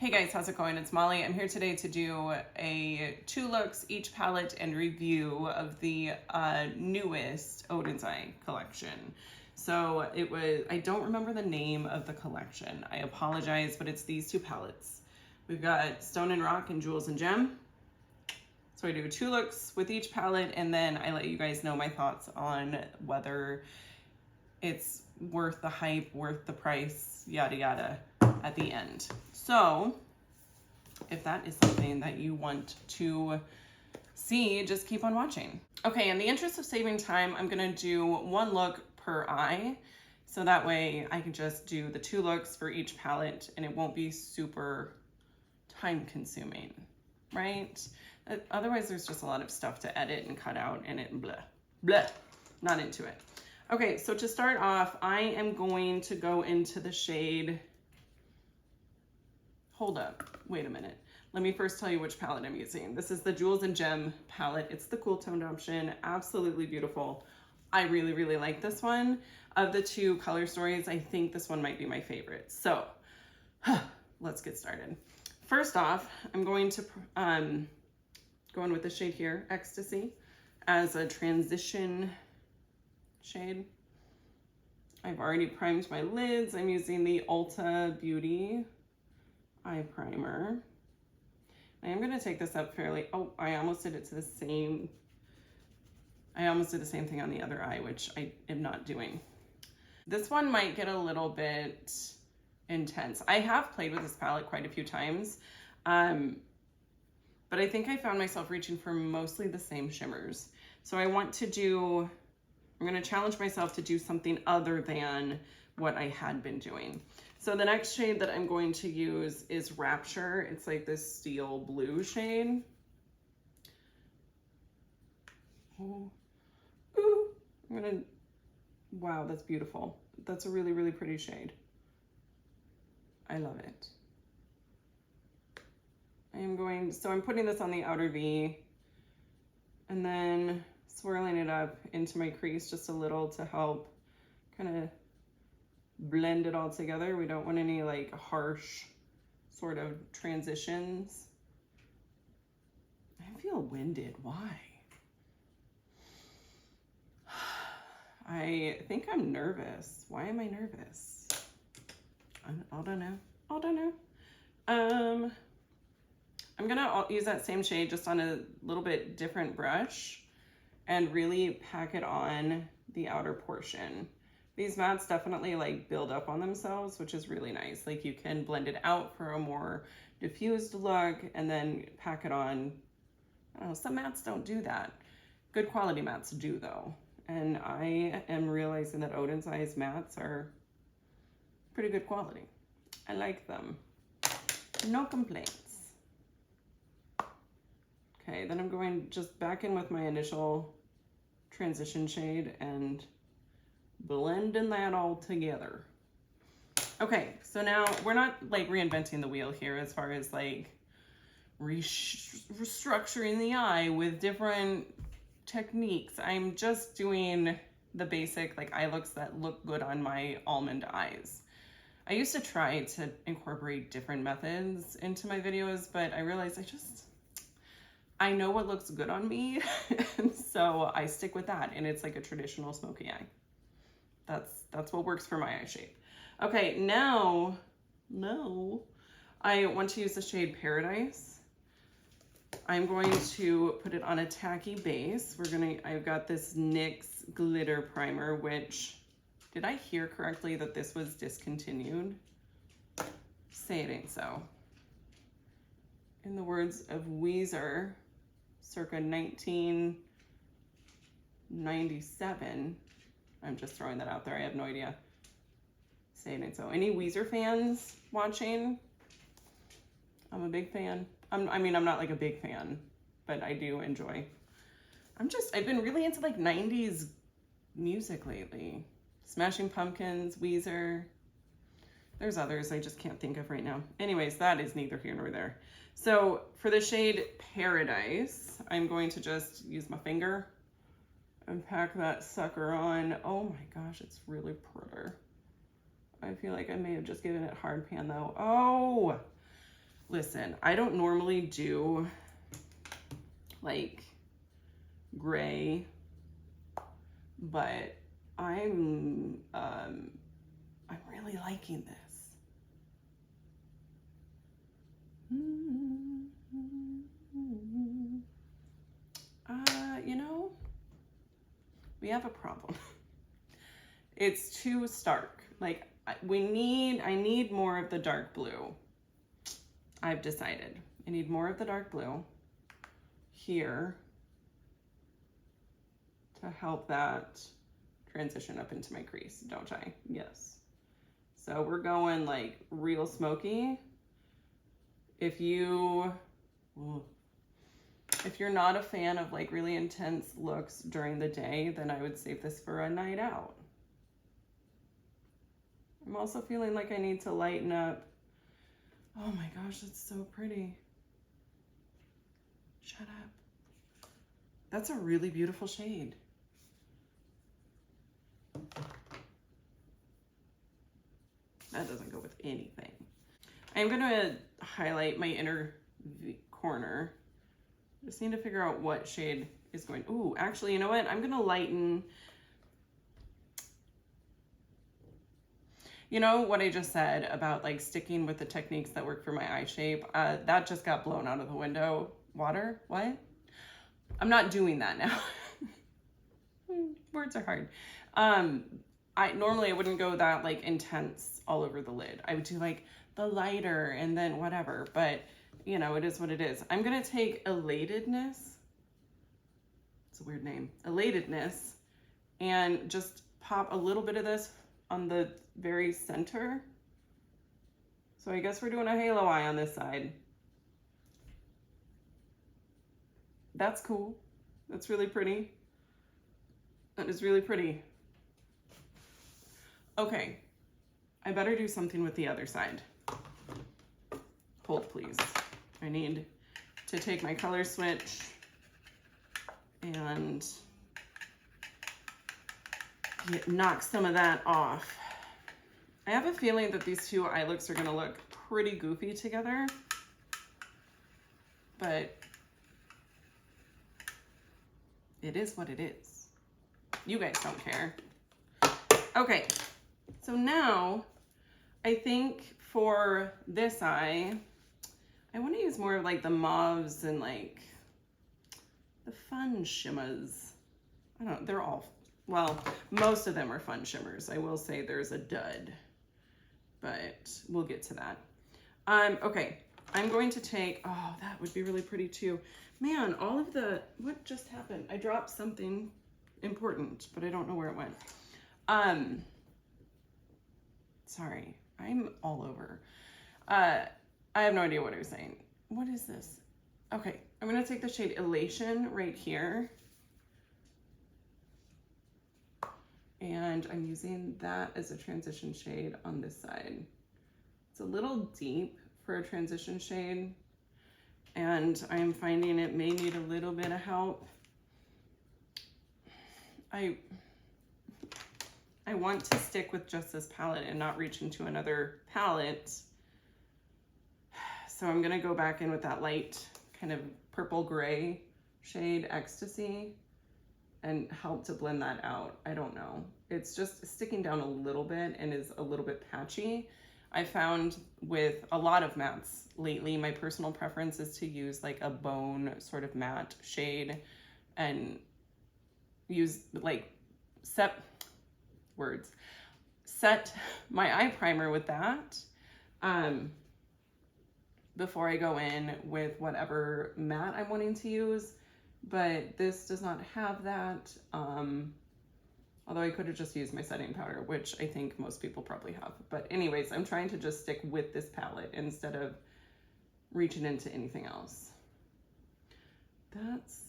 Hey guys, how's it going? It's Molly. I'm here today to do a 2 looks each palette and review of the newest Oden's Eye collection. So I don't remember the name of the collection. I apologize, but it's these 2 palettes. We've got Stone and Rock and Jewels and Gem. So I do 2 looks with each palette, and then I let you guys know my thoughts on whether it's worth the hype, worth the price, yada yada at the end. So if that is something that you want to see, just keep on watching. Okay, in the interest of saving time, I'm gonna do 1 look per eye. So that way I can just do the 2 looks for each palette and it won't be super time consuming, right? Otherwise there's just a lot of stuff to edit and cut out and it blah, not into it. Okay, so to start off, I am going to go into the shade, hold up, wait a minute. Let me first tell you which palette I'm using. This is the Jewels and Gem palette. It's the cool toned option, absolutely beautiful. I really, really like this one. Of the 2 color stories, I think this one might be my favorite. So let's get started. First off, I'm going to go in with the shade here, Ecstasy, as a transition shade. I've already primed my lids. I'm using the Ulta Beauty eye primer. I am going to take this up fairly, oh, I almost did the same thing on the other eye, which I am not doing. This one might get a little bit intense. I have played with this palette quite a few times, but I think I found myself reaching for mostly the same shimmers. So I'm going to challenge myself to do something other than what I had been doing. So the next shade that I'm going to use is Rapture. It's like this steel blue shade. Oh, ooh, wow, that's beautiful. That's a really, really pretty shade. I love it. So I'm putting this on the outer V and then swirling it up into my crease just a little to help kind of blend it all together. We don't want any like harsh sort of transitions. I feel winded. Why? I think I'm nervous. Why am I nervous? I don't know. I'm gonna use that same shade just on a little bit different brush and really pack it on the outer portion. These mattes definitely like build up on themselves, which is really nice. Like you can blend it out for a more diffused look and then pack it on. I don't know, some mattes don't do that. Good quality mattes do though. And I am realizing that Oden's Eye's mattes are pretty good quality. I like them. No complaints. Okay, then I'm going just back in with my initial transition shade and blending that all together. Okay, so now we're not like reinventing the wheel here as far as like restructuring the eye with different techniques. I'm just doing the basic like eye looks that look good on my almond eyes. I used to try to incorporate different methods into my videos, but I realized I know what looks good on me, and so I stick with that, and it's like a traditional smoky eye. That's what works for my eye shape. Okay, now I want to use the shade Paradise. I'm going to put it on a tacky base. I've got this NYX glitter primer, which, did I hear correctly that this was discontinued? Say it ain't so. In the words of Weezer, circa 1997, I'm just throwing that out there, I have no idea. Say it ain't so. Any Weezer fans watching? I'm a big fan. I mean, I'm not like a big fan, but I do enjoy. I've been really into like 90s music lately. Smashing Pumpkins, Weezer. There's others I just can't think of right now. Anyways, that is neither here nor there. So for the shade Paradise, I'm going to just use my finger and pack that sucker on. Oh my gosh, it's really pretty. I feel like I may have just given it hard pan though. Oh, Listen, I don't normally do like gray, but I'm really liking this. You know, we have a problem. It's too stark. Like I need more of the dark blue. I've decided I need more of the dark blue here to help that transition up into my crease, don't I? Yes. So we're going like real smoky. If you're not a fan of like really intense looks during the day, then I would save this for a night out. I'm also feeling like I need to lighten up. Oh my gosh, that's so pretty. Shut up. That's a really beautiful shade. That doesn't go with anything. I'm gonna highlight my inner corner. Just need to figure out what shade is going. Ooh, actually, you know what? I'm gonna lighten. You know what I just said about like sticking with the techniques that work for my eye shape? That just got blown out of the window. Water? What? I'm not doing that now. Words are hard. Normally I wouldn't go that like intense all over the lid. I would do like the lighter and then whatever, but you know, it is what it is. I'm gonna take Elatedness. It's a weird name. Elatedness, and just pop a little bit of this on the very center. So I guess we're doing a halo eye on this side. That's cool. That's really pretty. That is really pretty. Okay, I better do something with the other side. Hold, please. I need to take my color switch and knock some of that off. I have a feeling that these two eye looks are gonna look pretty goofy together, but it is what it is. You guys don't care. Okay, so now I think for this eye, I want to use more of like the mauves and like the fun shimmers. I don't know, they're all, well, most of them are fun shimmers. I will say there's a dud, but we'll get to that. Okay, I'm going to take, oh, that would be really pretty too. Man, all of the, what just happened? I dropped something important, but I don't know where it went. Sorry, I'm all over. I have no idea what I was saying. What is this? Okay, I'm gonna take the shade Elation right here. And I'm using that as a transition shade on this side. It's a little deep for a transition shade, and I am finding it may need a little bit of help. I want to stick with just this palette and not reach into another palette. So I'm gonna go back in with that light kind of purple gray shade Ecstasy and help to blend that out. I don't know. It's just sticking down a little bit and is a little bit patchy. I found with a lot of mattes lately, my personal preference is to use like a bone sort of matte shade and use like set my eye primer with that before I go in with whatever matte I'm wanting to use. But this does not have that, although I could have just used my setting powder, which I think most people probably have. But anyways, I'm trying to just stick with this palette instead of reaching into anything else. That's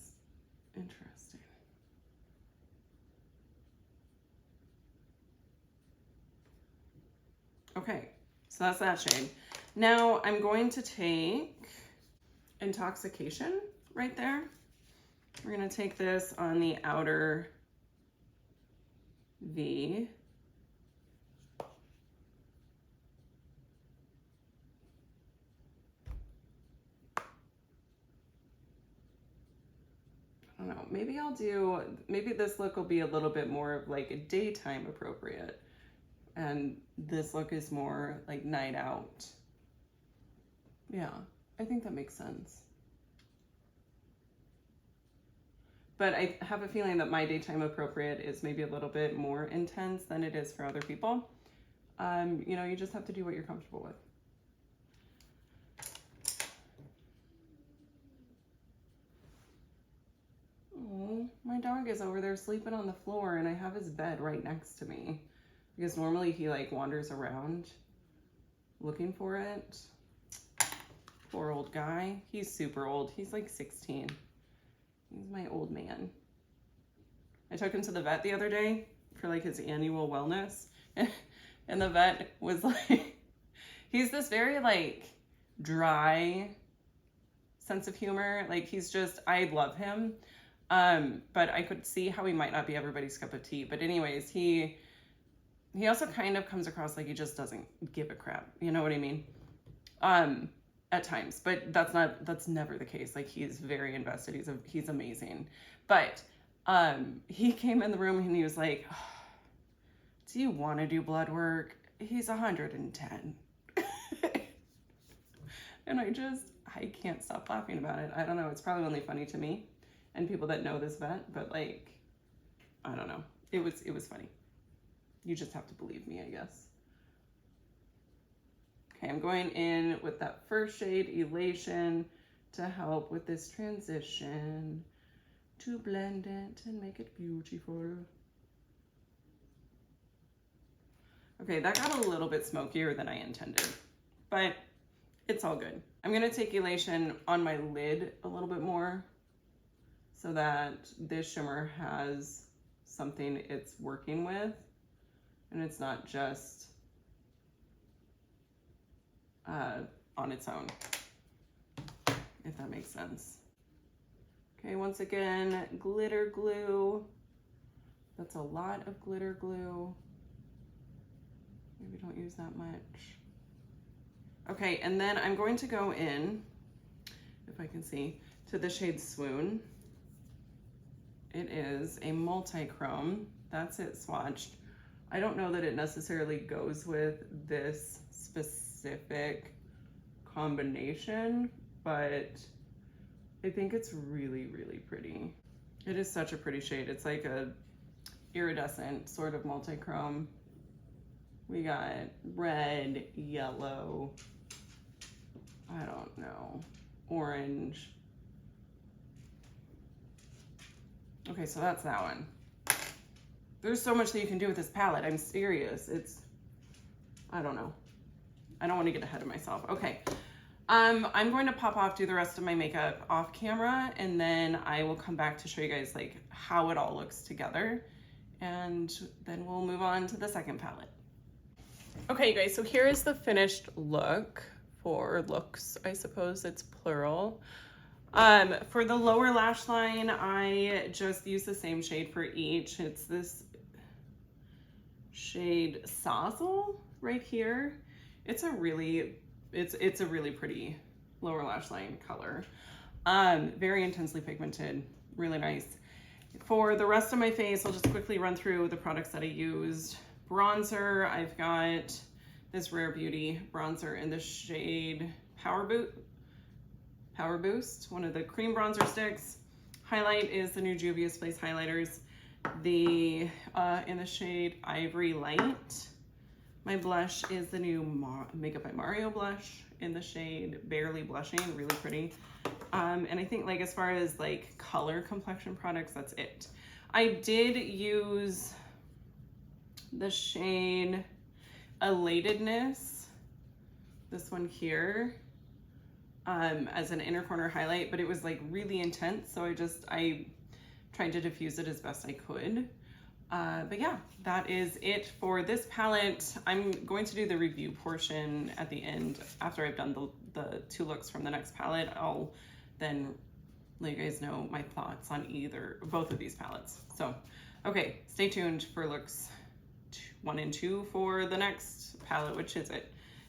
interesting. Okay, so that's that shade. Now I'm going to take Intoxication right there. We're gonna take this on the outer V. Maybe maybe this look will be a little bit more of like a daytime appropriate. And this look is more like night out. Yeah, I think that makes sense. But I have a feeling that my daytime appropriate is maybe a little bit more intense than it is for other people. You know, you just have to do what you're comfortable with. Oh, my dog is over there sleeping on the floor and I have his bed right next to me. Because normally he like wanders around looking for it. Poor old guy. He's super old. He's like 16. He's my old man. I took him to the vet the other day for like his annual wellness. And the vet was like, he's this very like dry sense of humor. Like he's just, I love him. But I could see how he might not be everybody's cup of tea. But anyways, he also kind of comes across like he just doesn't give a crap. You know what I mean? At times, but that's never the case. Like he's very invested. He's amazing. But he came in the room and he was like, oh, do you want to do blood work? He's 110. And I can't stop laughing about it. I don't know. It's probably only funny to me and people that know this vet, but like, I don't know. It was funny. You just have to believe me, I guess. Okay, I'm going in with that first shade, Elation, to help with this transition, to blend it and make it beautiful. Okay, that got a little bit smokier than I intended, but it's all good. I'm gonna take Elation on my lid a little bit more so that this shimmer has something it's working with and it's not just on its own, if that makes sense. Okay, once again, glitter glue. That's a lot of glitter glue. Maybe don't use that much. Okay, and then I'm going to go in, if I can see, to the shade Swoon. It is a multi-chrome. That's it swatched. I don't know that it necessarily goes with this specific combination, but I think it's really, really pretty. It is such a pretty shade. It's like a iridescent sort of multi-chrome. We got red, yellow, I don't know, orange. Okay, so that's that one. There's so much that you can do with this palette. I'm serious. I don't know. I don't want to get ahead of myself. Okay. I'm going to pop off, do the rest of my makeup off camera, and then I will come back to show you guys like how it all looks together. And then we'll move on to the second palette. Okay, you guys, so here is the finished look, for looks, I suppose it's plural. For the lower lash line, I just use the same shade for each. It's this shade Sazzle right here. It's a really pretty lower lash line color. Very intensely pigmented, really nice. For the rest of my face, I'll just quickly run through the products that I used. Bronzer, I've got this Rare Beauty bronzer in the shade Power Boost, one of the cream bronzer sticks. Highlight is the new Juvia's Place highlighters, in the shade Ivory Light. My blush is the new Makeup by Mario blush in the shade Barely Blushing, really pretty. And I think like as far as like color complexion products, that's it. I did use the shade Elatedness, this one here, as an inner corner highlight, but it was like really intense, so I tried to diffuse it as best I could. But yeah, that is it for this palette. I'm going to do the review portion at the end after I've done the two looks from the next palette. I'll then let you guys know my thoughts on both of these palettes. So, okay, stay tuned for looks 1 and 2 for the next palette, which is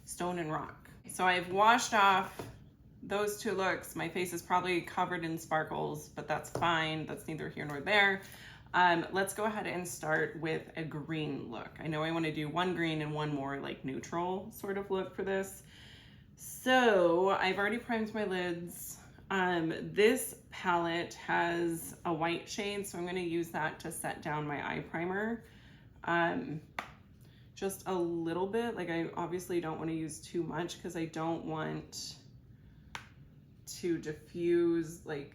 Stone and Rock. So I've washed off those two looks. My face is probably covered in sparkles, but that's fine. That's neither here nor there. Let's go ahead and start with a green look. I know I want to do one green and one more like neutral sort of look for this. So I've already primed my lids. This palette has a white shade, so I'm going to use that to set down my eye primer. Just a little bit, like I obviously don't want to use too much because I don't want to diffuse like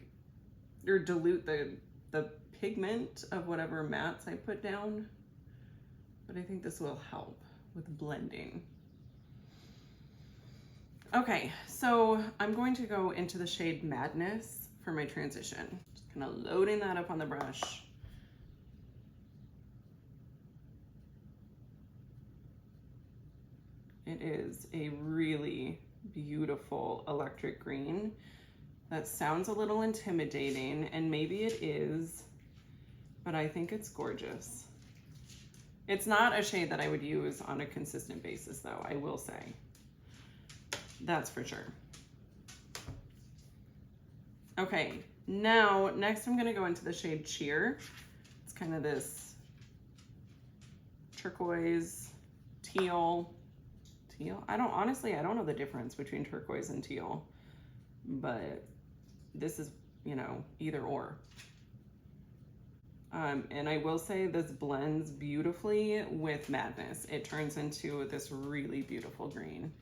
or dilute the pigment of whatever mattes I put down, but I think this will help with blending. Okay, so I'm going to go into the shade Madness for my transition. Just kind of loading that up on the brush. It is a really beautiful electric green that sounds a little intimidating, and maybe it is, but I think it's gorgeous. It's not a shade that I would use on a consistent basis though, I will say. That's for sure. Okay, now next I'm gonna go into the shade Cheer. It's kind of this turquoise, teal. I don't know the difference between turquoise and teal, but this is, you know, either or. And I will say this blends beautifully with Madness. It turns into this really beautiful green.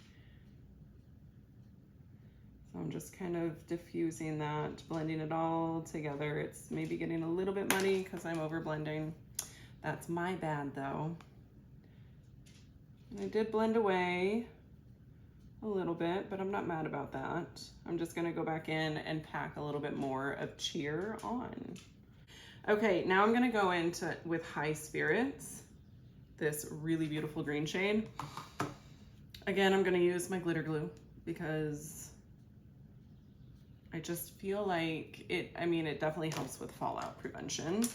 So I'm just kind of diffusing that, blending it all together. It's maybe getting a little bit muddy because I'm over blending. That's my bad though. I did blend away a little bit, but I'm not mad about that. I'm just gonna go back in and pack a little bit more of Cheer on. Okay, now I'm gonna go into with High Spirits, this really beautiful green shade. Again, I'm gonna use my glitter glue because I just feel like it definitely helps with fallout prevention.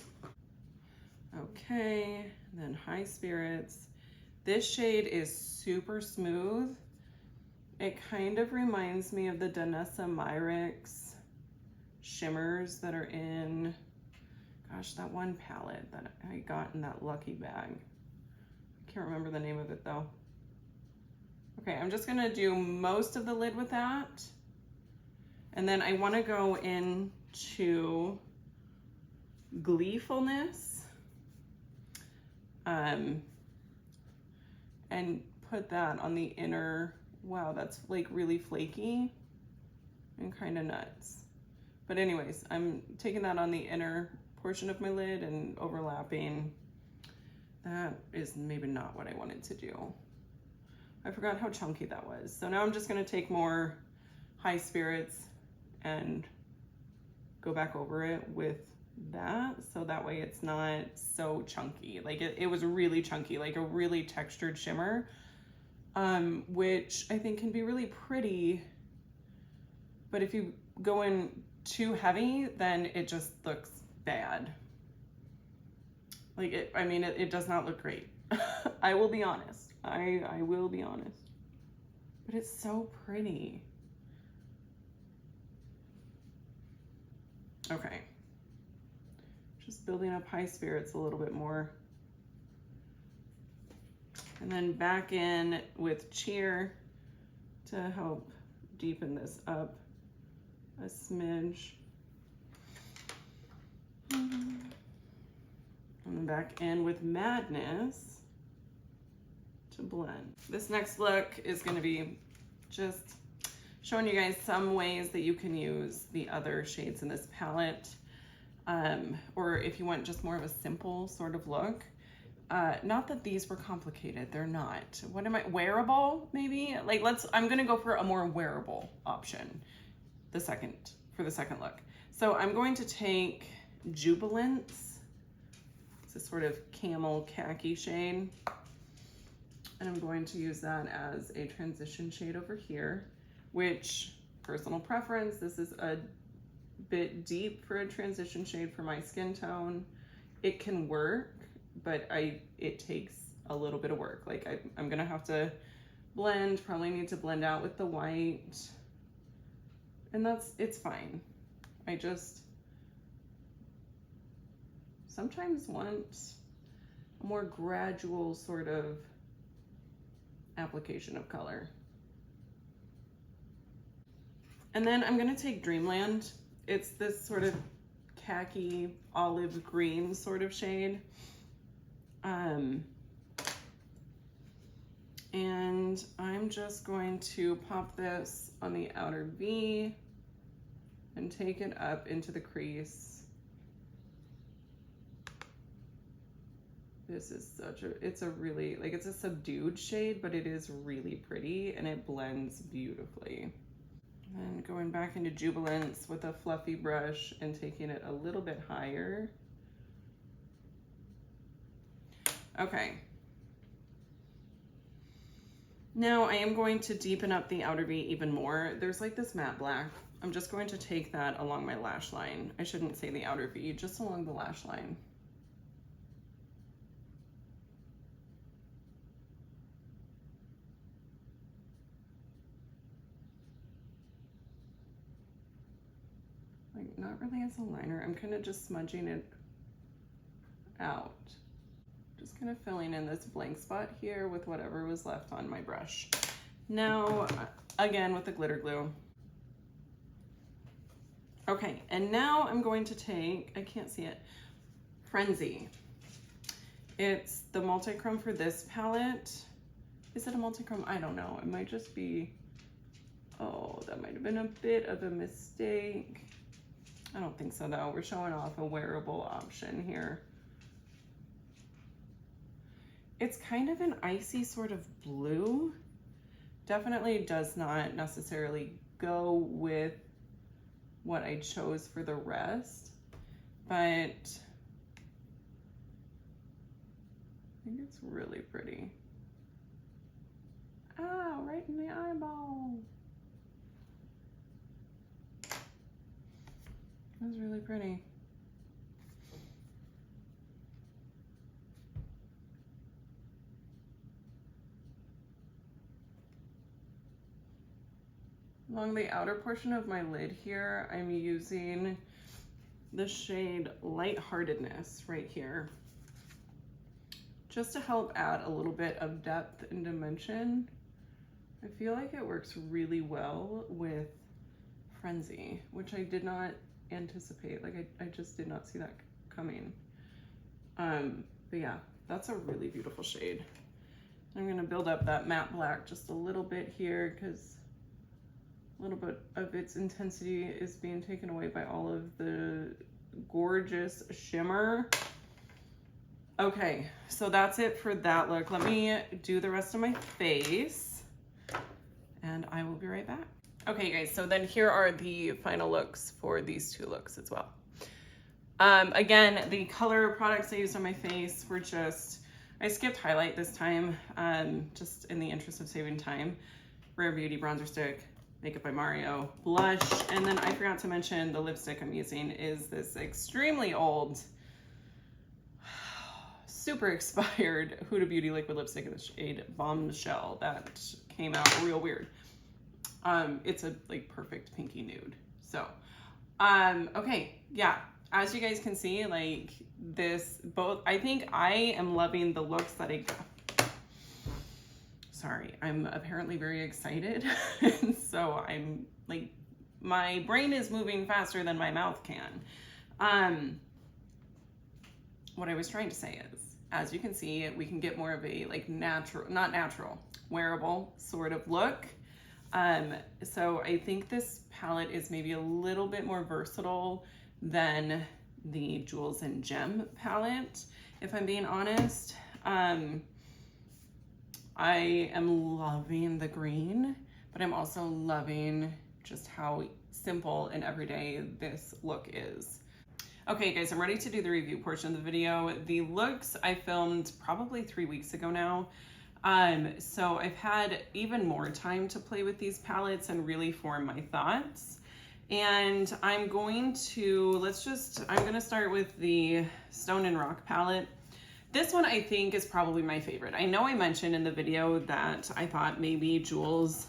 Okay, and then High Spirits. This shade is super smooth. It kind of reminds me of the Danessa Myricks shimmers that are in, gosh, that one palette that I got in that lucky bag. I can't remember the name of it though. Okay, I'm just gonna do most of the lid with that. And then I wanna go into Gleefulness. And put that on the inner. Wow, that's like really flaky and kind of nuts. But anyways, I'm taking that on the inner portion of my lid and overlapping. That is maybe not what I wanted to do. I forgot how chunky that was. So now I'm just gonna take more High Spirits and go back over it with that, so that way it's not so chunky. Like it was really chunky, like a really textured shimmer, which I think can be really pretty, but if you go in too heavy, then it just looks bad. Like it does not look great. I will be honest. I will be honest. But it's so pretty. Okay. Just building up High Spirits a little bit more. And then back in with Cheer to help deepen this up a smidge. And then back in with Madness to blend. This next look is going to be just showing you guys some ways that you can use the other shades in this palette. Or if you want just more of a simple sort of look. Not that these were complicated, they're not. What am I, wearable maybe? Like I'm gonna go for a more wearable option for the second look. So I'm going to take Jubilance. It's a sort of camel khaki shade. And I'm going to use that as a transition shade over here, which, personal preference, this is a bit deep for a transition shade for my skin tone. It can work, but it takes a little bit of work. Like I'm gonna have to blend, probably need to blend out with the white. And it's fine. I just sometimes want a more gradual sort of application of color. And then I'm gonna take Dreamland. It's this sort of khaki olive green sort of shade. And I'm just going to pop this on the outer V and take it up into the crease. This is it's a really, like, it's a subdued shade, but it is really pretty and it blends beautifully. And going back into Jubilance with a fluffy brush and taking it a little bit higher. Okay. Now I am going to deepen up the outer V even more. There's like this matte black. I'm just going to take that along my lash line. I shouldn't say the outer V, just along the lash line. Like, not really as a liner. I'm kind of just smudging it out. Just kind of filling in this blank spot here with whatever was left on my brush. Now, again, with the glitter glue. Okay, and now I'm going to take, I can't see it, Frenzy. It's the multi-chrome for this palette. Is it a multi-chrome? I don't know. It might just be, oh, that might have been a bit of a mistake. I don't think so though. We're showing off a wearable option here. It's kind of an icy sort of blue. Definitely does not necessarily go with what I chose for the rest, but I think it's really pretty. Ah, right in the eyeball. That's really pretty. Along the outer portion of my lid here, I'm using the shade Lightheartedness right here, just to help add a little bit of depth and dimension. I feel like it works really well with Frenzy, which I did not anticipate. Like I just did not see that coming. But yeah, that's a really beautiful shade. I'm gonna build up that matte black just a little bit here because a little bit of its intensity is being taken away by all of the gorgeous shimmer. Okay, so that's it for that look. Let me do the rest of my face and I will be right back. Okay guys, so then here are the final looks for these two looks as well. Again, the color products I used on my face were just, I skipped highlight this time, just in the interest of saving time. Rare Beauty bronzer stick, Makeup by Mario, blush, and then I forgot to mention the lipstick I'm using is this extremely old, super expired Huda Beauty liquid lipstick in the shade Bombshell that came out real weird. It's a like perfect pinky nude. So, okay, yeah, as you guys can see, like this, both, I think I am loving the looks that I got. Sorry, I'm apparently very excited. And so I'm like, my brain is moving faster than my mouth can. What I was trying to say is, as you can see, we can get more of a like natural, not natural, wearable sort of look. So I think this palette is maybe a little bit more versatile than the Jewels and Gem palette, if I'm being honest. I am loving the green, but I'm also loving just how simple and everyday this look is. Okay guys, I'm ready to do the review portion of the video. The looks I filmed probably 3 weeks ago now. So I've had even more time to play with these palettes and really form my thoughts. And I'm going to, I'm gonna start with the Stone and Rock palette. This one I think is probably my favorite. I know I mentioned in the video that I thought maybe Jewels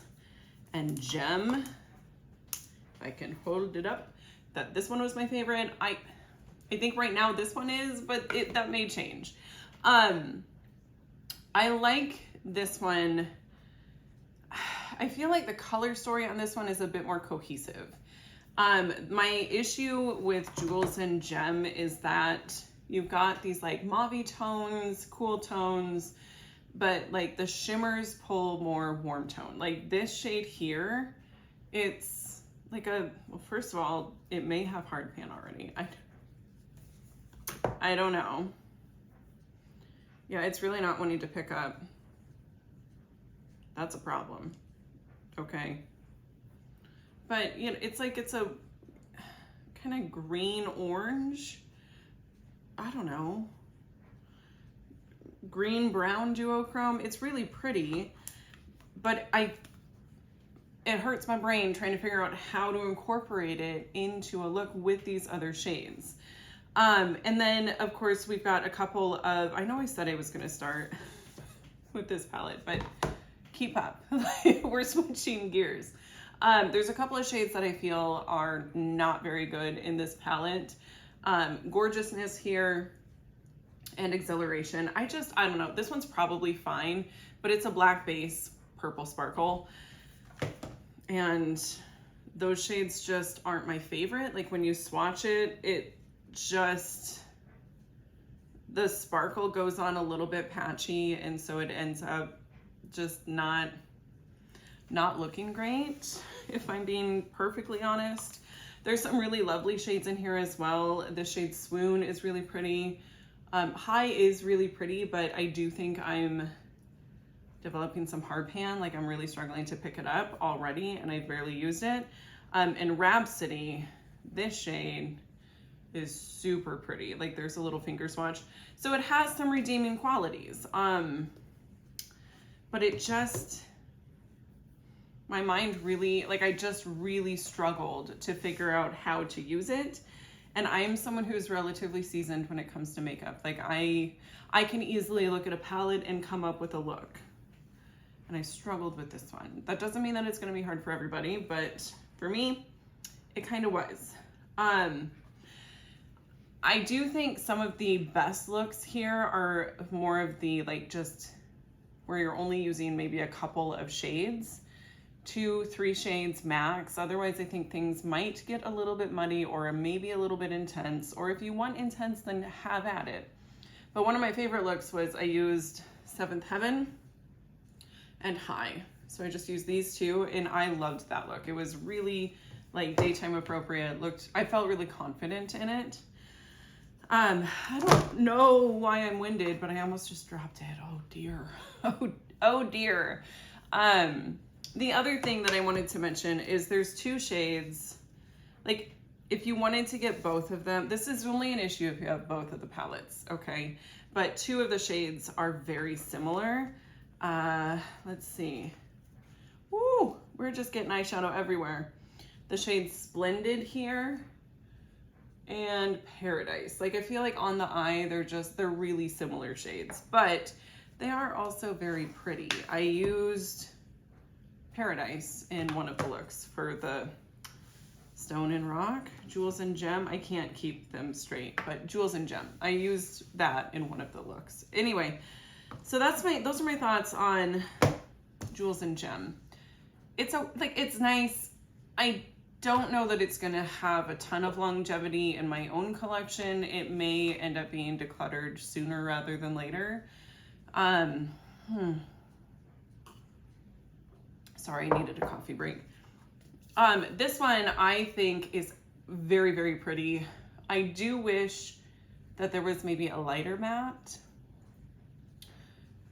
and Gem, if I can hold it up, that this one was my favorite. I think right now this one is, but that may change. I like this one. I feel like the color story on this one is a bit more cohesive. My issue with Jewels and Gem is that you've got these like mauve tones, cool tones, but like the shimmers pull more warm tone. Like this shade here, it's like well, first of all, it may have hard pan already. I don't know. Yeah, it's really not wanting to pick up. That's a problem. Okay. But, you know, it's like it's a kind of green orange. I don't know. Green brown duochrome. It's really pretty, but it hurts my brain trying to figure out how to incorporate it into a look with these other shades. And then of course we've got a couple of, I know I said I was going to start with this palette, but keep up. We're switching gears. There's a couple of shades that I feel are not very good in this palette. Gorgeousness here and Exhilaration. I don't know. This one's probably fine, but it's a black base, purple sparkle. And those shades just aren't my favorite. Like when you swatch it, the sparkle goes on a little bit patchy, and so it ends up just not looking great, if I'm being perfectly honest. There's some really lovely shades in here as well. The shade Swoon is really pretty. High is really pretty, but I do think I'm developing some hard pan. Like I'm really struggling to pick it up already, and I've barely used it. And Rhapsody, this shade is super pretty. Like there's a little finger swatch. So it has some redeeming qualities. But it just, my mind really, like I just really struggled to figure out how to use it. And I am someone who's relatively seasoned when it comes to makeup. Like I can easily look at a palette and come up with a look. And I struggled with this one. That doesn't mean that it's gonna be hard for everybody, but for me, it kind of was. I do think some of the best looks here are more of the like just where you're only using maybe a couple of shades, 2-3 shades max. Otherwise, I think things might get a little bit muddy or maybe a little bit intense, or if you want intense, then have at it. But one of my favorite looks was I used Seventh Heaven and High. So I just used these two and I loved that look. It was really like daytime appropriate. I felt really confident in it. I don't know why I'm winded, but I almost just dropped it. Oh dear. Oh dear. The other thing that I wanted to mention is there's 2 shades. Like if you wanted to get both of them, this is only an issue if you have both of the palettes, okay? But 2 of the shades are very similar. Let's see. Woo, we're just getting eyeshadow everywhere. The shade Splendid here and Paradise. Like I feel like on the eye, they're really similar shades, but they are also very pretty. I used Paradise in one of the looks for the Stone and Rock, Jewels and Gem. I can't keep them straight, but Jewels and Gem. I used that in one of the looks. Anyway, so those are my thoughts on Jewels and Gem. It's nice. I don't know that it's gonna have a ton of longevity in my own collection. It may end up being decluttered sooner rather than later. Sorry, I needed a coffee break. This one I think is very, very pretty. I do wish that there was maybe a lighter matte.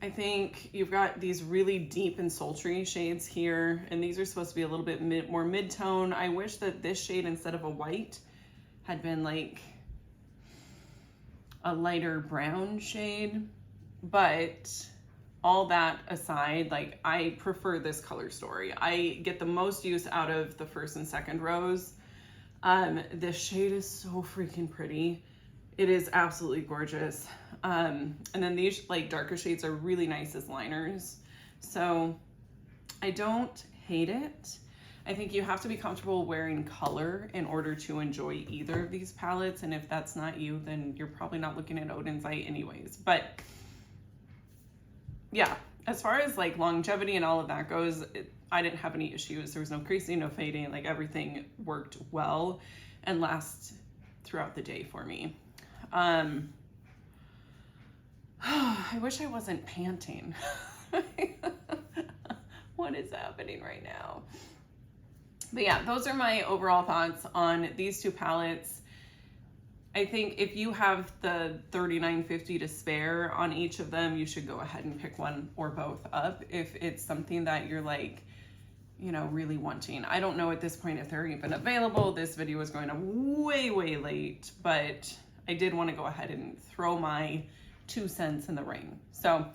I think you've got these really deep and sultry shades here, and these are supposed to be a little bit more mid-tone. I wish that this shade, instead of a white, had been like a lighter brown shade. But all that aside, like I prefer this color story. I get the most use out of the first and second rows. This shade is so freaking pretty. It is absolutely gorgeous. And then these like darker shades are really nice as liners. So I don't hate it. I think you have to be comfortable wearing color in order to enjoy either of these palettes. And if that's not you, then you're probably not looking at Oden's Eye anyways. But yeah, as far as like longevity and all of that goes, I didn't have any issues. There was no creasing, no fading, like everything worked well and lasts throughout the day for me. I wish I wasn't panting. What is happening right now? But yeah, those are my overall thoughts on these two palettes. I think if you have the $39.50 to spare on each of them, you should go ahead and pick one or both up if it's something that you're like, you know, really wanting. I don't know at this point if they're even available. This video is going up way, way late, but I did want to go ahead and throw my 2 cents in the ring. So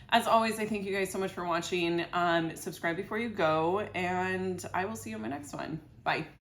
as always, I thank you guys so much for watching. Subscribe before you go, and I will see you in my next one. Bye.